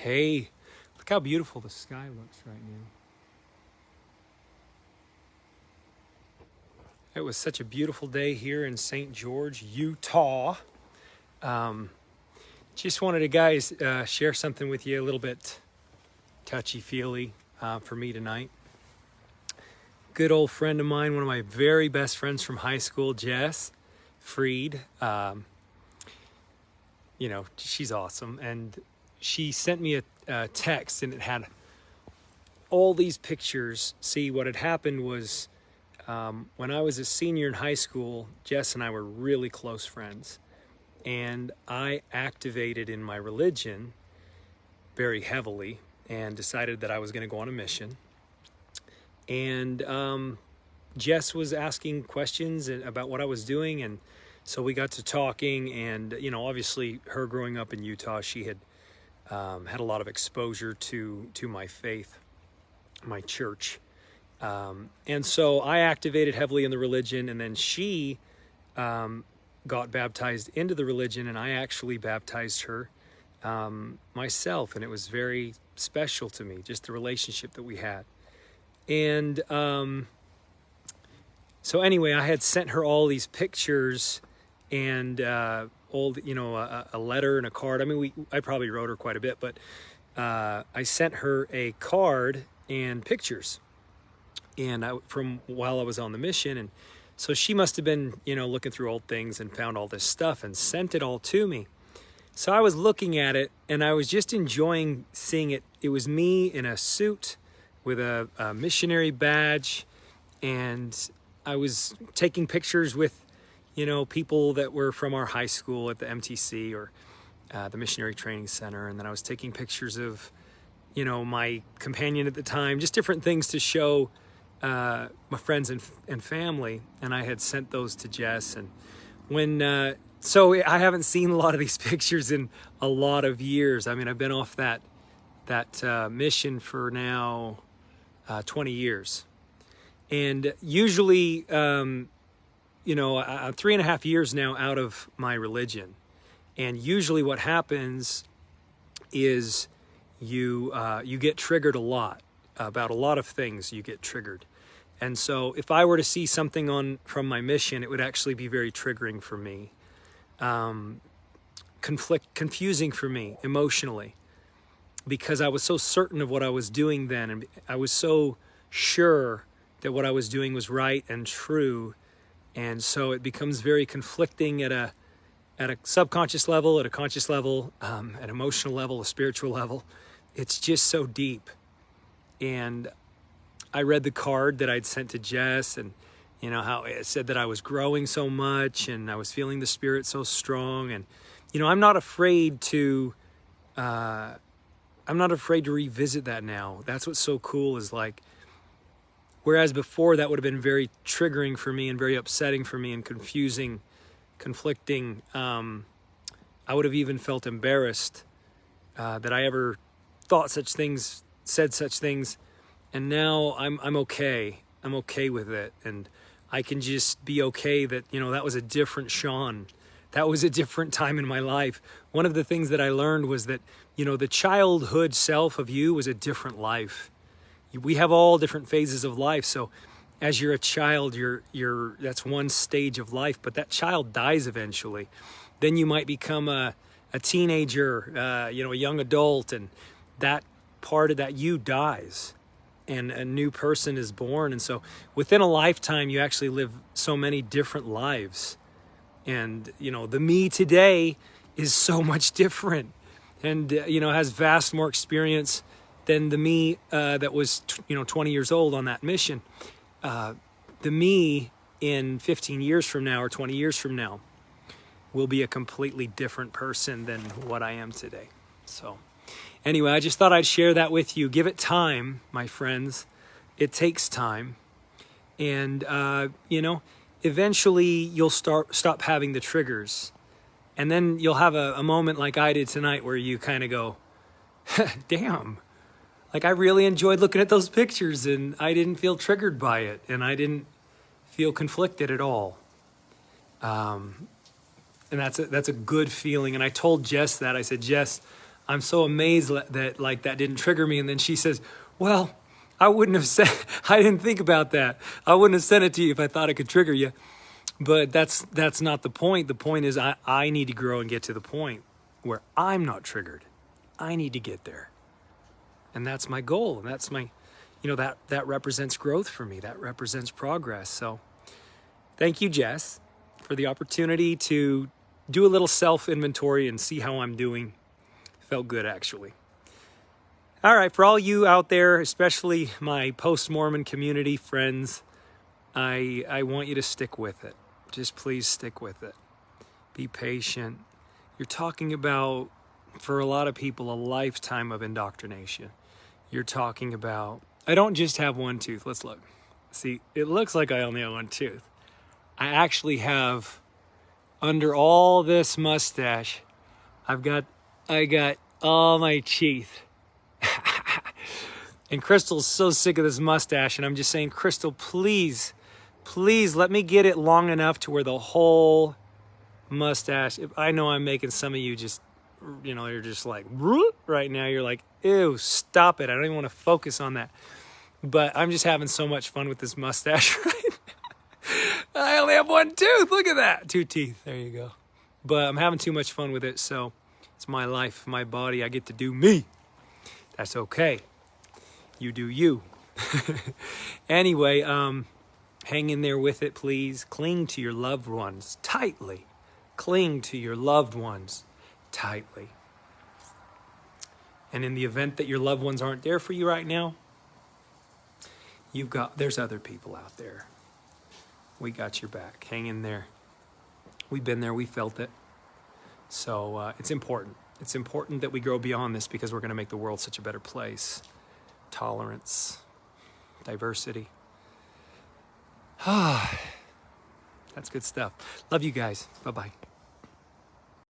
Hey, look how beautiful the sky looks right now. It was such a beautiful day here in St. George, Utah. Um, just wanted to, guys, share something with you a little bit touchy-feely for me tonight. Good old friend of mine, one of my very best friends from high school, Jess Freed. She's awesome. And she sent me a text, and it had all these pictures. See, what had happened was when I was a senior in high school, Jess and I were really close friends. And I activated in my religion very heavily and decided that I was going to go on a mission. And Jess was asking questions about what I was doing, and so we got to talking. And obviously, her growing up in Utah, she had had a lot of exposure to my faith, my church, and so I activated heavily in the religion, and then she got baptized into the religion, and I actually baptized her myself, and it was very special to me, just the relationship that we had. And so anyway, I had sent her all these pictures and a letter and a card. I mean, I probably wrote her quite a bit, but I sent her a card and pictures, and from while I was on the mission. And so she must have been, looking through old things and found all this stuff and sent it all to me. So I was looking at it, and I was just enjoying seeing it. It was me in a suit with a missionary badge, and I was taking pictures with, people that were from our high school at the MTC or the Missionary Training Center. And then I was taking pictures of, my companion at the time, just different things to show my friends and family. And I had sent those to Jess. And so I haven't seen a lot of these pictures in a lot of years. I mean, I've been off that mission for now 20 years. And usually, I'm 3.5 years now out of my religion. And usually what happens is you get triggered a lot about a lot of things. You get triggered. And so if I were to see something from my mission, it would actually be very triggering for me, confusing for me emotionally, because I was so certain of what I was doing then, and I was so sure that what I was doing was right and true. And so it becomes very conflicting at a subconscious level, at a conscious level, an emotional level, a spiritual level. It's just so deep. And I read the card that I'd sent to Jess, and how it said that I was growing so much and I was feeling the Spirit so strong. And I'm not afraid to revisit that now. That's what's so cool, is like, whereas before that would have been very triggering for me and very upsetting for me and confusing, conflicting. I would have even felt embarrassed that I ever thought such things, said such things. And now I'm okay. I'm okay with it. And I can just be okay that, that was a different Sean. That was a different time in my life. One of the things that I learned was that, the childhood self of you was a different life. We have all different phases of life. So as you're a child, that's one stage of life, but that child dies eventually. Then you might become a teenager, a young adult, and that part of that you dies, and a new person is born. And so within a lifetime, you actually live so many different lives. And, the me today is so much different, and, has vast more experience than the me that was, 20 years old on that mission. The me in 15 years from now or 20 years from now will be a completely different person than what I am today. So anyway, I just thought I'd share that with you. Give it time, my friends. It takes time. And, eventually you'll stop having the triggers. And then you'll have a moment like I did tonight where you kind of go, damn. Like, I really enjoyed looking at those pictures, and I didn't feel triggered by it, and I didn't feel conflicted at all. And that's a good feeling. And I told Jess that. I said, Jess, I'm so amazed that like that didn't trigger me. And then she says, well, I wouldn't have said, I didn't think about that. I wouldn't have sent it to you if I thought it could trigger you. But that's not the point. The point is I need to grow and get to the point where I'm not triggered. I need to get there. And that's my goal. And that's my, that represents growth for me. That represents progress. So thank you, Jess, for the opportunity to do a little self-inventory and see how I'm doing. Felt good, actually. All right, for all you out there, especially my post-Mormon community friends, I want you to stick with it. Just please stick with it. Be patient. You're talking about, for a lot of people, a lifetime of indoctrination. You're talking about, I don't just have one tooth. Let's look. See, it looks like I only have one tooth. I actually have, under all this mustache, I got all my teeth. And Crystal's so sick of this mustache, and I'm just saying, Crystal, please let me get it long enough to where the whole mustache, I know I'm making some of you just, you're just like, right now, you're like, ew, stop it. I don't even want to focus on that. But I'm just having so much fun with this mustache right now. I only have one tooth. Look at that. 2 teeth. There you go. But I'm having too much fun with it, so it's my life, my body. I get to do me. That's okay. You do you. Anyway, hang in there with it, please. Cling to your loved ones tightly. Cling to your loved ones tightly. And in the event that your loved ones aren't there for you right now, there's other people out there. We got your back. Hang in there. We've been there. We felt it. So it's important. It's important that we grow beyond this because we're going to make the world such a better place. Tolerance, diversity. That's good stuff. Love you guys. Bye-bye.